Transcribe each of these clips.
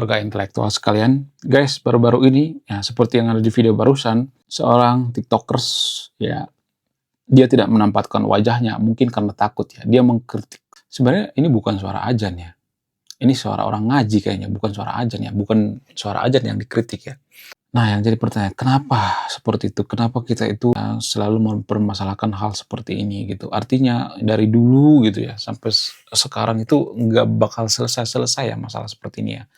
warga intelektual sekalian. Guys, baru-baru ini, ya seperti yang ada di video barusan, seorang tiktokers, ya dia tidak menampakkan wajahnya, mungkin karena takut ya. Dia mengkritik. Sebenarnya ini bukan suara azan ya. Ini suara orang ngaji kayaknya, bukan suara azan ya. Bukan suara azan yang dikritik ya. Nah, yang jadi pertanyaan, kenapa seperti itu? Kenapa kita itu selalu mempermasalahkan hal seperti ini gitu? Artinya dari dulu gitu ya, sampai sekarang itu nggak bakal selesai-selesai ya masalah seperti ini ya.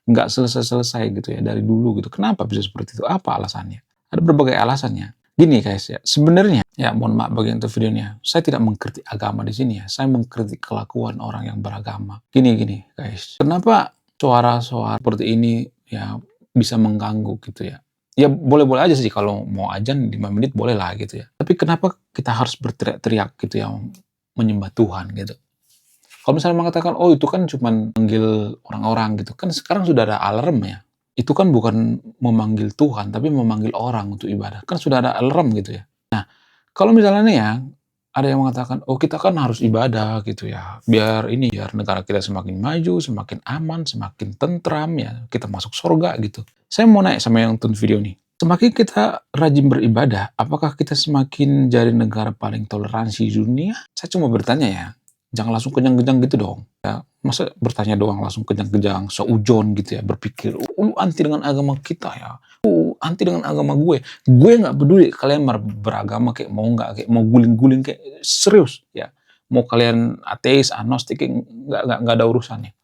Nggak selesai-selesai gitu ya dari dulu gitu. Kenapa bisa seperti itu? Apa alasannya? Ada berbagai alasannya. Gini guys ya, sebenarnya ya mohon maaf bagi untuk videonya, saya tidak mengkritik agama di sini ya. Saya mengkritik kelakuan orang yang beragama. Gini guys, kenapa suara-suara seperti ini ya bisa mengganggu gitu ya. Ya boleh-boleh aja sih kalau mau azan 5 menit boleh lah gitu ya. Tapi kenapa kita harus berteriak-teriak gitu ya menyembah Tuhan gitu. Kalau misalnya mengatakan, oh itu kan cuma manggil orang-orang gitu. Kan sekarang sudah ada alarm ya. Itu kan bukan memanggil Tuhan, tapi memanggil orang untuk ibadah. Kan sudah ada alarm gitu ya. Nah, kalau misalnya nih ya, ada yang mengatakan, oh kita kan harus ibadah gitu ya. Biar negara kita semakin maju, semakin aman, semakin tentram ya. Kita masuk surga gitu. Saya mau nanya sama yang nonton video nih. Semakin kita rajin beribadah, apakah kita semakin jadi negara paling toleransi di dunia? Saya cuma bertanya ya. Jangan langsung kejang-kejang gitu dong. Ya, masa bertanya doang langsung kejang-kejang, seujon gitu ya, berpikir, lu anti dengan agama kita ya. Anti dengan agama gue. Gue nggak peduli kalian beragama kayak mau nggak, kayak mau guling-guling kayak serius ya. Mau kalian ateis, agnostik, nggak ada urusannya.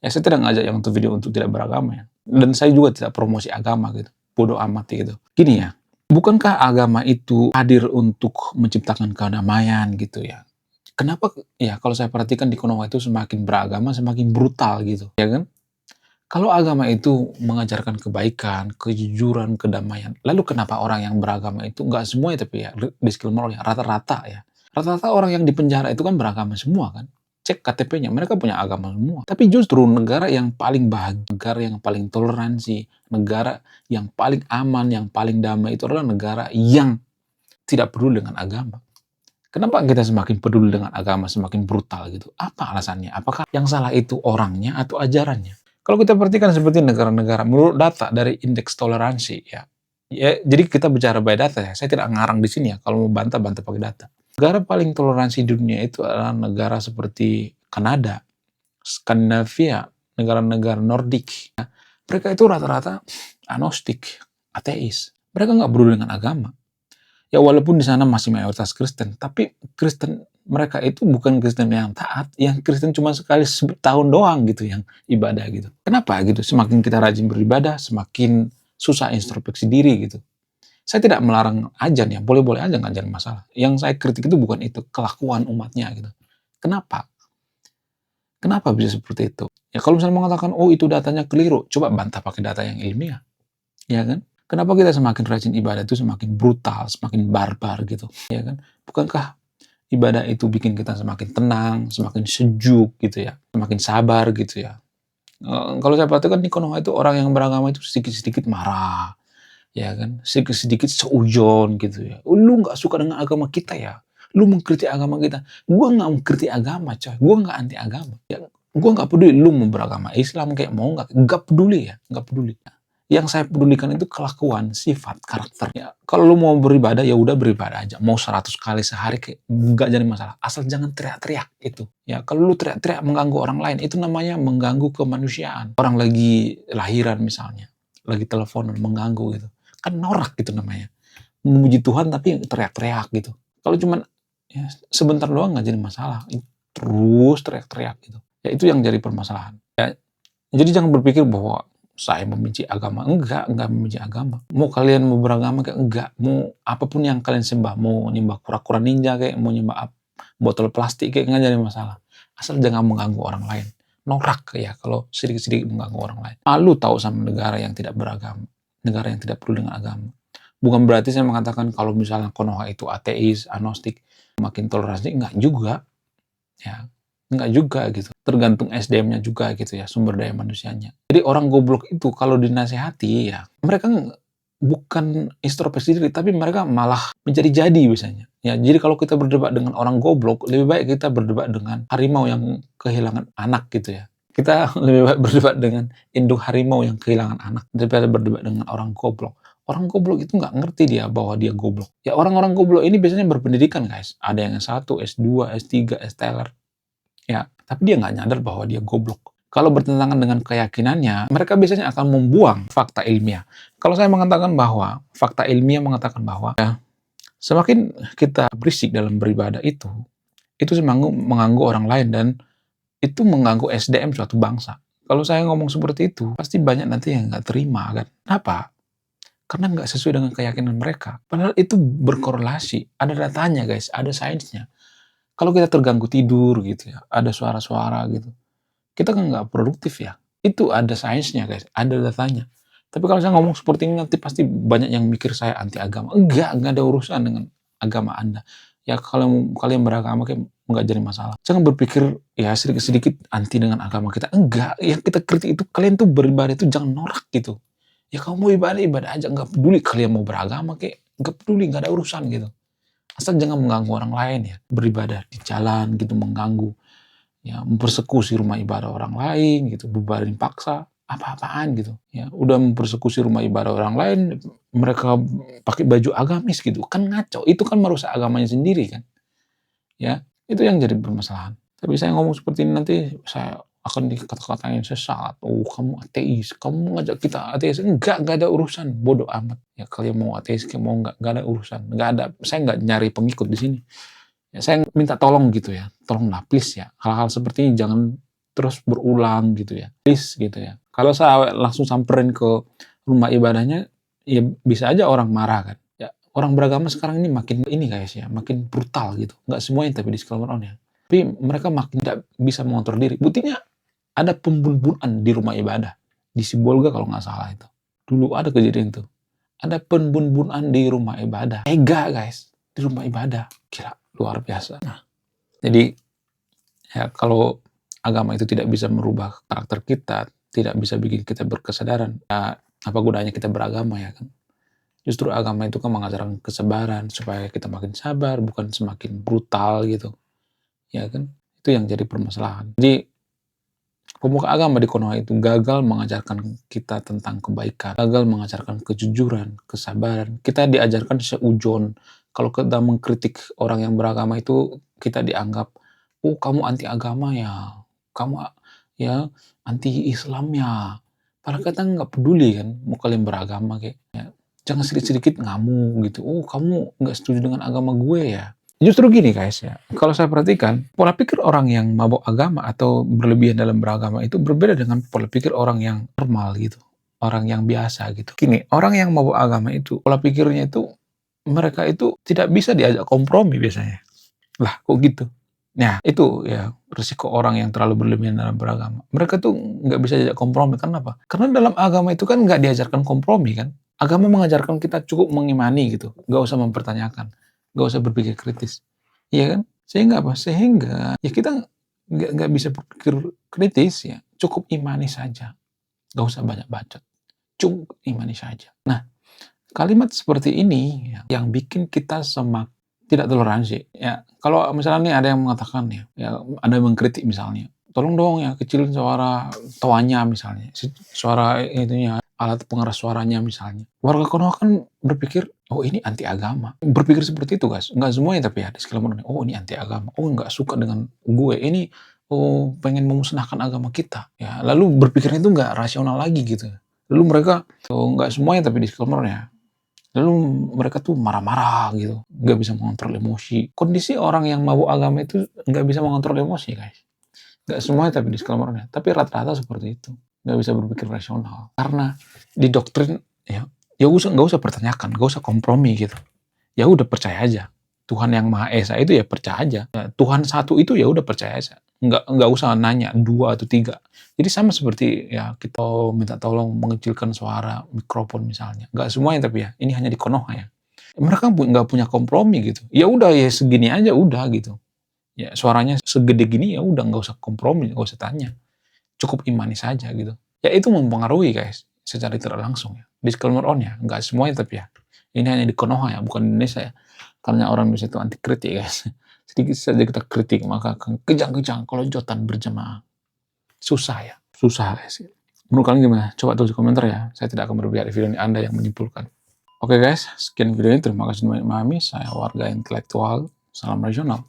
Ya saya tidak ngajak yang untuk video untuk tidak beragama ya. Dan saya juga tidak promosi agama gitu. Bodoh amat gitu. Gini ya, bukankah agama itu hadir untuk menciptakan kedamaian gitu ya? Kenapa ya kalau saya perhatikan di Konoha itu semakin beragama semakin brutal gitu, ya kan? Kalau agama itu mengajarkan kebaikan, kejujuran, kedamaian, lalu kenapa orang yang beragama itu nggak semua ya tapi ya, disclaimer ya, rata-rata ya. Rata-rata orang yang di penjara itu kan beragama semua kan? Cek KTP-nya, mereka punya agama semua. Tapi justru negara yang paling bahagia, negara yang paling toleransi, negara yang paling aman, yang paling damai itu adalah negara yang tidak peduli dengan agama. Kenapa kita semakin peduli dengan agama, semakin brutal gitu? Apa alasannya? Apakah yang salah itu orangnya atau ajarannya? Kalau kita perhatikan seperti negara-negara, menurut data dari indeks toleransi ya, jadi kita bicara by data ya, saya tidak ngarang di sini ya, kalau mau bantah pakai data. Negara paling toleransi di dunia itu adalah negara seperti Kanada, Skandinavia, negara-negara Nordik. Ya. Mereka itu rata-rata agnostik, ateis. Mereka nggak peduli dengan agama. Ya walaupun di sana masih mayoritas Kristen, tapi Kristen mereka itu bukan Kristen yang taat, yang Kristen cuma sekali setahun doang gitu yang ibadah gitu. Kenapa gitu? Semakin kita rajin beribadah, semakin susah introspeksi diri gitu. Saya tidak melarang ajan ya, boleh-boleh aja nggak jadi masalah. Yang saya kritik itu bukan itu, kelakuan umatnya gitu. Kenapa? Kenapa bisa seperti itu? Ya kalau misalnya mengatakan, oh itu datanya keliru, coba bantah pakai data yang ilmiah. Ya kan? Kenapa kita semakin rajin ibadah itu semakin brutal, semakin barbar gitu, ya kan? Bukankah ibadah itu bikin kita semakin tenang, semakin sejuk gitu ya, semakin sabar gitu ya. Kalau saya perhatikan di Konoha itu orang yang beragama itu sedikit-sedikit marah, ya kan? Sedikit-sedikit seujon gitu ya. Lu nggak suka dengan agama kita ya? Lu mengkritik agama kita. Gua nggak mengkritik agama coy, gua nggak anti agama. Ya, gua nggak peduli lu mau beragama Islam kayak mau nggak peduli ya, nggak peduli. Yang saya pedulikan itu kelakuan, sifat, karakter. Ya, kalau lu mau beribadah, ya udah beribadah aja. Mau 100 kali sehari, kayak nggak jadi masalah. Asal jangan teriak-teriak itu. Ya, kalau lu teriak-teriak mengganggu orang lain, itu namanya mengganggu kemanusiaan. Orang lagi lahiran misalnya, lagi teleponan, mengganggu gitu. Kan norak gitu namanya. Memuji Tuhan tapi teriak-teriak gitu. Kalau cuman ya, sebentar doang nggak jadi masalah. Terus teriak-teriak gitu. Ya itu yang jadi permasalahan. Ya, jadi jangan berpikir bahwa saya membenci agama. Enggak membenci agama. Mau kalian mau beragama kayak enggak. Mau apapun yang kalian sembah. Mau nyembah kura-kura ninja kayak, mau nyembah botol plastik kayak, enggak jadi masalah. Asal jangan mengganggu orang lain. Norak ya kalau sedikit-sedikit mengganggu orang lain. Malu tahu sama negara yang tidak beragama. Negara yang tidak peduli dengan agama. Bukan berarti saya mengatakan kalau misalnya Konoha itu ateis, agnostik, makin toleransi. Enggak juga. Ya. Enggak juga gitu. Tergantung SDM-nya juga gitu ya, sumber daya manusianya. Jadi orang goblok itu kalau dinasehati ya, mereka bukan introspeksi diri, tapi mereka malah menjadi-jadi biasanya. Ya, jadi kalau kita berdebat dengan orang goblok, lebih baik kita berdebat dengan harimau yang kehilangan anak gitu ya. Kita lebih baik berdebat dengan induk harimau yang kehilangan anak daripada berdebat dengan orang goblok. Orang goblok itu nggak ngerti dia bahwa dia goblok. Ya orang-orang goblok ini biasanya berpendidikan guys. Ada yang S1, S2, S3, S-teler. Ya, tapi dia nggak nyadar bahwa dia goblok. Kalau bertentangan dengan keyakinannya, mereka biasanya akan membuang fakta ilmiah. Kalau saya mengatakan bahwa, fakta ilmiah mengatakan bahwa, ya, semakin kita berisik dalam beribadah itu semakin mengganggu orang lain dan itu mengganggu SDM suatu bangsa. Kalau saya ngomong seperti itu, pasti banyak nanti yang nggak terima kan. Kenapa? Karena nggak sesuai dengan keyakinan mereka. Padahal itu berkorelasi. Ada datanya guys, ada sainsnya. Kalau kita terganggu tidur gitu ya, ada suara-suara gitu, kita kan nggak produktif ya. Itu ada sainsnya guys, ada datanya. Tapi kalau saya ngomong seperti ini nanti pasti banyak yang mikir saya anti agama. Enggak ada urusan dengan agama Anda. Ya kalau kalian beragama kayak nggak jadi masalah. Jangan berpikir ya sedikit-sedikit anti dengan agama kita. Enggak, yang kita kritik itu kalian tuh beribadah itu jangan norak gitu. Ya kamu mau ibadah aja, nggak peduli kalian mau beragama kayak nggak peduli, nggak ada urusan gitu. Asal jangan mengganggu orang lain ya. Beribadah di jalan gitu mengganggu, ya mempersekusi rumah ibadah orang lain gitu, bubarin paksa, apa-apaan gitu. Ya udah mempersekusi rumah ibadah orang lain, mereka pakai baju agamis gitu, kan ngaco. Itu kan merusak agamanya sendiri kan. Ya, itu yang jadi permasalahan. Tapi saya ngomong seperti ini nanti saya akan dikata-katain sesat. Oh, kamu ateis, kamu ngajak kita ateis. Enggak ada urusan, bodoh amat. Ya kalian mau ateis, kalian mau enggak ada urusan. Enggak ada, saya enggak nyari pengikut di sini. Ya, saya minta tolong gitu ya, tolonglah please ya. Hal-hal seperti ini jangan terus berulang gitu ya, please gitu ya. Kalau saya langsung samperin ke rumah ibadahnya, ya bisa aja orang marah kan. Ya, orang beragama sekarang ini makin ini guys ya, makin brutal gitu. Nggak semuanya tapi disclaimer on ya. Tapi mereka makin tidak bisa mengontrol diri. Buktinya ada pembun-bunan di rumah ibadah. Di Sibolga kalau nggak salah itu. Dulu ada kejadian itu. Ada pembun-bunan di rumah ibadah. Tega guys, di rumah ibadah. Kira luar biasa. Nah, jadi ya kalau agama itu tidak bisa merubah karakter kita, tidak bisa bikin kita berkesadaran, ya apa gunanya kita beragama ya kan? Justru agama itu kan mengajarkan kesabaran supaya kita makin sabar, bukan semakin brutal gitu, ya kan? Itu yang jadi permasalahan. Jadi pemuka agama di Konoha itu gagal mengajarkan kita tentang kebaikan, gagal mengajarkan kejujuran, kesabaran. Kita diajarkan seujon. Kalau kita mengkritik orang yang beragama itu, kita dianggap, oh kamu anti agama ya, kamu ya anti Islam ya. Padahal kita nggak peduli kan, mau kalian beragama kayak. Ya. Jangan sedikit-sedikit ngamuk gitu. Oh kamu nggak setuju dengan agama gue ya. Justru gini guys ya, kalau saya perhatikan, pola pikir orang yang mabuk agama atau berlebihan dalam beragama itu berbeda dengan pola pikir orang yang normal gitu, orang yang biasa gitu. Gini, orang yang mabuk agama itu, pola pikirnya itu, mereka itu tidak bisa diajak kompromi biasanya. Lah, kok gitu? Nah, itu ya risiko orang yang terlalu berlebihan dalam beragama. Mereka tuh nggak bisa diajak kompromi, kenapa? Karena dalam agama itu kan nggak diajarkan kompromi kan. Agama mengajarkan kita cukup mengimani gitu, nggak usah mempertanyakan. Nggak usah berpikir kritis, iya kan? Sehingga apa? Sehingga ya kita nggak bisa berpikir kritis ya, cukup imani saja, nggak usah banyak bacot, cukup imani saja. Nah, kalimat seperti ini ya, yang bikin kita tidak toleransi. Ya, kalau misalnya nih ada yang mengatakan ya ada yang mengkritik misalnya, tolong dong ya kecilin suara toanya misalnya, suara itunya alat pengeras suaranya misalnya. Warga Konoha kan berpikir, oh ini anti agama. Berpikir seperti itu guys. Nggak semuanya tapi ya disclaimer, oh ini anti agama. Oh nggak suka dengan gue. Ini oh pengen memusnahkan agama kita. Ya, lalu berpikirnya itu nggak rasional lagi gitu. Lalu mereka, oh, nggak semuanya tapi disclaimer ya. Lalu mereka tuh marah-marah gitu. Nggak bisa mengontrol emosi. Kondisi orang yang mabuk agama itu nggak bisa mengontrol emosi guys. Nggak semuanya tapi disclaimer-nya. Tapi rata-rata seperti itu. Nggak bisa berpikir rasional. Karena di doktrin ya nggak usah pertanyakan, nggak usah kompromi gitu. Ya udah percaya aja. Tuhan yang Maha Esa itu ya percaya aja. Ya, Tuhan satu itu ya udah percaya aja. Nggak usah nanya 2 atau 3. Jadi sama seperti ya kita minta tolong mengecilkan suara mikrofon misalnya. Nggak semuanya tapi ya. Ini hanya di Konoha ya. Mereka nggak punya kompromi gitu. Ya udah ya segini aja udah gitu. Ya suaranya segede gini ya udah nggak usah kompromi, nggak usah tanya. Cukup imani saja gitu. Ya itu mempengaruhi guys secara tidak langsung ya. Disclaimer on ya, nggak semuanya tapi ya. Ini hanya di Konoha ya, bukan di Indonesia ya. Karena orang Indonesia itu anti kritik guys. Sedikit saja kita kritik maka akan kejang-kejang kalau jotan berjamaah. Susah ya, susah guys. Menurut kalian gimana? Coba tulis di komentar ya. Saya tidak akan berpihak di video ini, Anda yang menyimpulkan. Oke guys, sekian video ini. Terima kasih sudah memahami. Saya warga intelektual. Salam regional.